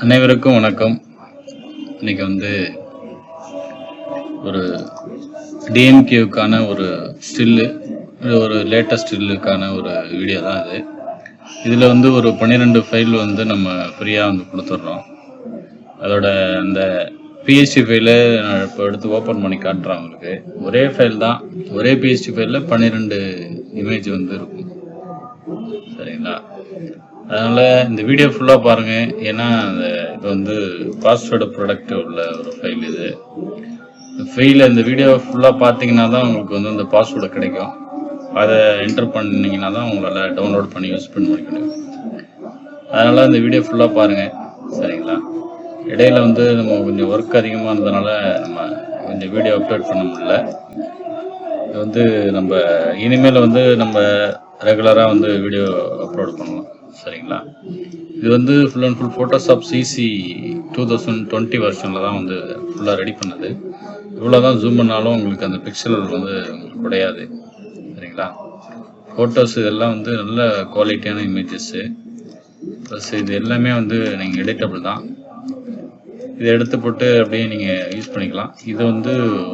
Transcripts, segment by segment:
அனைவருக்கும் வணக்கம். இன்னைக்கு ஒரு டிஎம்கேவுக்கான ஒரு ஸ்டில்லு, ஒரு லேட்டஸ்ட் ஸ்டில்லுக்கான ஒரு வீடியோ தான் இது. இதில் ஒரு 12 ஃபைல் நம்ம ஃப்ரீயாக கொடுத்துட்றோம். அதோட அந்த பிஎஸ்டி ஃபைலை நான் இப்போ எடுத்து ஓப்பன் பண்ணி காட்டுறேன் உங்களுக்கு. ஒரே ஃபைல் தான், ஒரே பிஎஸ்டி ஃபைலில் 12 இமேஜ் இருக்கும். சரிங்களா? அதனால் இந்த வீடியோ ஃபுல்லாக பாருங்கள். ஏன்னா இது பாஸ்வேர்டு ப்ராடக்ட் உள்ள ஒரு ஃபைல். இது ஃபைலில் இந்த வீடியோ ஃபுல்லாக பார்த்தீங்கன்னா தான் உங்களுக்கு இந்த பாஸ்வேர்டு கிடைக்கும். அதை என்டர் பண்ணிங்கன்னா தான் உங்களால் டவுன்லோட் பண்ணி யூஸ் பண்ண முடியும். அதனால் இந்த வீடியோ ஃபுல்லாக பாருங்கள். சரிங்களா? இடையில நம்ம கொஞ்சம் ஒர்க் அதிகமாக இருந்ததுனால நம்ம கொஞ்சம் வீடியோ அப்லோட் பண்ண முடியல. இது நம்ம இனிமேல் நம்ம ரெகுலராக வீடியோ அப்லோட் பண்ணலாம். சரிங்களா? இது full and full Photoshop CC 2020 வெர்ஷனில் தான் ஃபுல்லாக ரெடி பண்ணது. இவ்வளோ தான் ஜூம் பண்ணாலும் உங்களுக்கு அந்த பிக்சல் குறையாது. சரிங்களா? ஃபோட்டோஸ் இதெல்லாம் நல்ல குவாலிட்டியான இமேஜஸ்ஸு. ப்ளஸ் இது எல்லாமே நீங்கள் எடிட்டபிள் தான். இதை எடுத்து போட்டு அப்படியே நீங்கள் யூஸ் பண்ணிக்கலாம். இது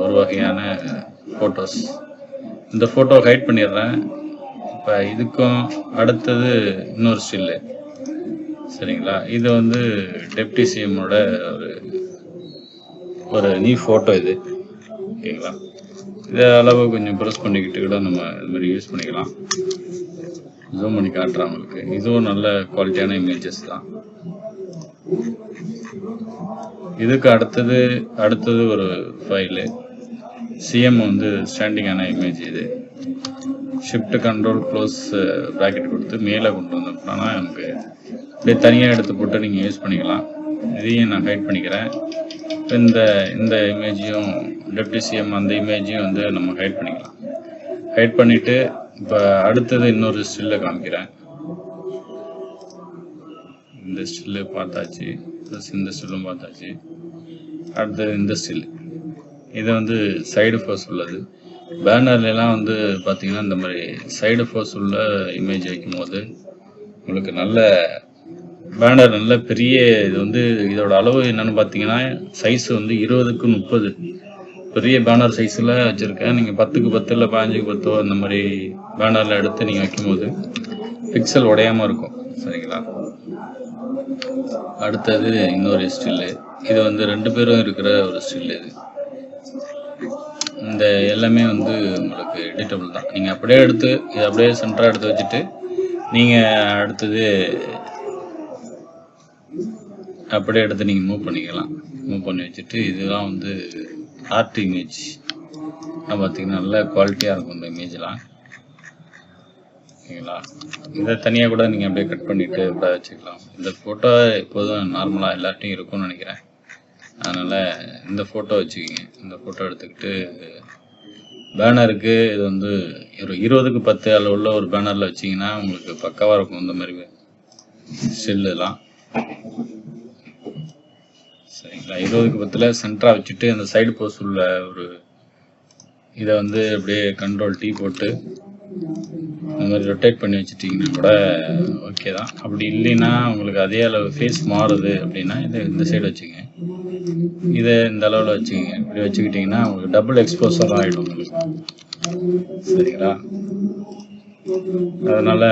ஒரு வகையான ஃபோட்டோஸ். இந்த ஃபோட்டோ ஹைட் பண்ணிடுறேன். இப்போ இதுக்கும் அடுத்தது இன்னொரு ஸ்டில்லு. சரிங்களா? இது டெப்டி சிஎம்மோட ஒரு நியூ ஃபோட்டோ இது. ஓகேங்களா? இதை அளவு கொஞ்சம் ப்ரெஸ் பண்ணிக்கிட்டு கூட நம்ம இது மாதிரி யூஸ் பண்ணிக்கலாம். ஜூம் பண்ணி காட்டுறேன் உங்களுக்கு. இதுவும் நல்ல குவாலிட்டியான இமேஜஸ் தான். இதுக்கு அடுத்தது ஒரு ஃபைலு சிஎம் ஸ்டாண்டிங்கான இமேஜ். இது ஷிஃப்ட் கண்ட்ரோல் க்ளோஸ் ப்ராக்கெட் கொடுத்து மேலே கொண்டு வந்தோம்னா நமக்கு அப்படியே தனியாக எடுத்து போட்டு நீங்கள் யூஸ் பண்ணிக்கலாம். இதையும் நான் ஹைட் பண்ணிக்கிறேன். இந்த இமேஜையும் டெப்டி சிஎம் அந்த இமேஜையும் நம்ம ஹைட் பண்ணிக்கலாம். ஹைட் பண்ணிவிட்டு இப்போ அடுத்தது இன்னொரு ஸ்டில்லை காமிக்கிறேன். இந்த ஸ்டில்லு பார்த்தாச்சு, ப்ளஸ் இந்த ஸ்டில்லும் பார்த்தாச்சு. அடுத்தது இந்த ஸ்டில். இது சைடு ஃபோர்ஸ் உள்ளது. பேனர்லாம் பார்த்தீங்கன்னா இந்த மாதிரி சைடு ஃபோர்ஸ் உள்ள இமேஜ் வைக்கும்போது உங்களுக்கு நல்ல பேனர் நல்ல பெரிய இது இதோட அளவு என்னென்னு பார்த்தீங்கன்னா சைஸ் 20க்கு 30 பெரிய பேனர் சைஸில் வச்சுருக்கேன். நீங்கள் 10க்கு 10 இல்லை 15க்கு 10 அந்த மாதிரி பேனரில் எடுத்து நீங்கள் வைக்கும்போது பிக்சல் உடையாமல் இருக்கும். சரிங்களா? அடுத்தது இன்னொரு ஸ்டில்லு. இது 2 பேரும் இருக்கிற ஒரு ஸ்டில். இந்த எல்லாமே உங்களுக்கு எடிட்டபிள் தான். நீங்கள் அப்படியே எடுத்து இதை அப்படியே சென்டராக எடுத்து வச்சுட்டு நீங்கள் அடுத்தது அப்படியே எடுத்து நீங்கள் மூவ் பண்ணிக்கலாம். மூவ் பண்ணி வச்சுட்டு இதுதான் ஆர்ட் இமேஜ். பார்த்தீங்கன்னா நல்ல குவாலிட்டியாக இருக்கும் இந்த இமேஜ்லாம். ஓகேங்களா? இதை தனியாக கூட நீங்கள் அப்படியே கட் பண்ணிவிட்டு கூட வச்சுக்கலாம். இந்த ஃபோட்டோ எப்போதும் நார்மலாக எல்லார்ட்டையும் இருக்கும்னு நினைக்கிறேன். அதனால் இந்த ஃபோட்டோ வச்சுக்கிங்க. இந்த ஃபோட்டோ எடுத்துக்கிட்டு பேனருக்கு இது ஒரு 20க்கு 10 அளவு உள்ள ஒரு பேனரில் வச்சிங்கன்னா உங்களுக்கு பக்காவாக இருக்கும் இந்த மாதிரி ஸ்டில்லாம். சரிங்களா? 20க்கு 10 சென்டராக வச்சுட்டு அந்த சைடு போஸ் உள்ள ஒரு இதை அப்படியே கண்ட்ரோல் T போட்டு இந்த மாதிரி ரொட்டேட் பண்ணி வச்சுட்டிங்கன்னா கூட ஓகே தான். அப்படி இல்லைன்னா உங்களுக்கு அதே அளவு ஃபேஸ் மாறுது அப்படின்னா இந்த சைடு வச்சுங்க. இதை இந்த அளவில் வச்சுக்கோங்க. இப்படி வச்சுக்கிட்டிங்கன்னா உங்களுக்கு டபுள் எக்ஸ்போசர் ஆகிடும் உங்களுக்கு. சரிங்களா? அதனால்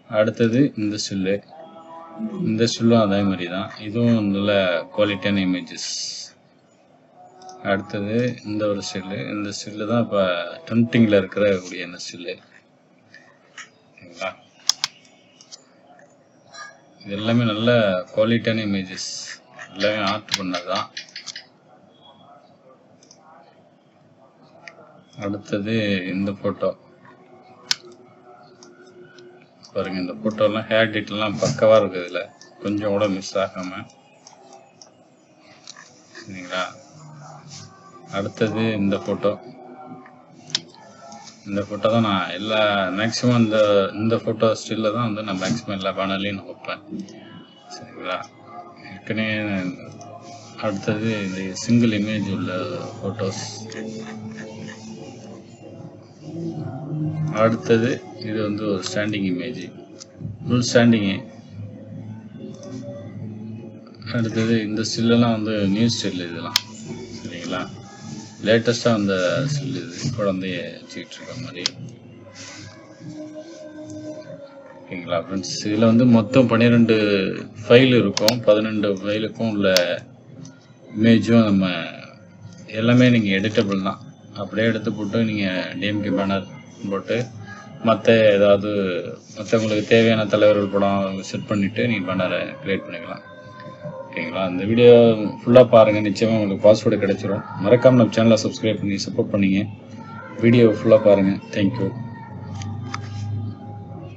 அடுத்தது இந்த ஸ்டில்லு. இந்த ஸ்டில்லும் அதே மாதிரி தான். இதுவும் நல்ல குவாலிட்டியான இமேஜஸ். அடுத்தது இந்த ஒரு ஸ்டில்லு. இந்த ஸ்டில்லு தான் இப்போ டெம்ப்டிங்கில் இருக்கக்கூடிய இந்த ஸ்டில்லு. ஓகேங்களா? இது எல்லாமே நல்ல குவாலிட்டியான இமேஜஸ். எல்லாமே ஆர்ட் பண்ணது தான். அடுத்தது இந்த ஃபோட்டோ பாருங்கள். இந்த ஃபோட்டோலாம் ஹேர் டீட்டெயிலாம் பக்கவாக இருக்குது. இதில் கொஞ்சம் கூட மிஸ் ஆகாமல். சரிங்களா? அடுத்தது இந்த ஃபோட்டோ. இந்த ஃபோட்டோ தான் நான் எல்லா மேக்ஸிமம் இந்த ஃபோட்டோ ஸ்டில்ல தான் நான் மேக்ஸிமம் எல்லா பேனர்லையும் நான் வைப்பேன். சரிங்களா? ஏற்கனவே அடுத்தது இந்த சிங்கிள் இமேஜ் உள்ள ஃபோட்டோஸ். அடுத்தது இது வந்து ஒரு ஸ்டாண்டிங் இமேஜ், ஃபுல் ஸ்டாண்டிங்கு. அடுத்தது இந்த ஸ்டில்லாம் வந்து நியூ ஸ்டில் இதெல்லாம், சரிங்களா? லேட்டஸ்ட்டாக அந்த ஸ்டில் இது, குழந்தைய வச்சுக்கிட்டு இருக்க மாதிரி. ஓகேங்களா ஃப்ரெண்ட்ஸ்? இதில் வந்து மொத்தம் 12 ஃபைல் இருக்கும். 12 ஃபைலுக்கும் உள்ள இமேஜும் நம்ம எல்லாமே நீங்கள் எடிட்டபிள் தான். அப்படியே எடுத்து போட்டு நீங்கள் டிஎம்கே பேனர் போட்டு மற்ற ஏதாவது மற்றவங்களுக்கு தேவையான தலைவர்கள் படம் செட் பண்ணிவிட்டு நீங்கள் பேனரை க்ரியேட் பண்ணிக்கலாம். ஓகேங்களா? இந்த வீடியோ ஃபுல்லாக பாருங்கள், நிச்சயமாக உங்களுக்கு பாஸ்வேர்டு கிடைச்சிரும். மறக்காமல் நம்ம சேனலை சப்ஸ்கிரைப் பண்ணி சப்போர்ட் பண்ணிங்க. வீடியோ ஃபுல்லாக பாருங்கள். தேங்க்யூ.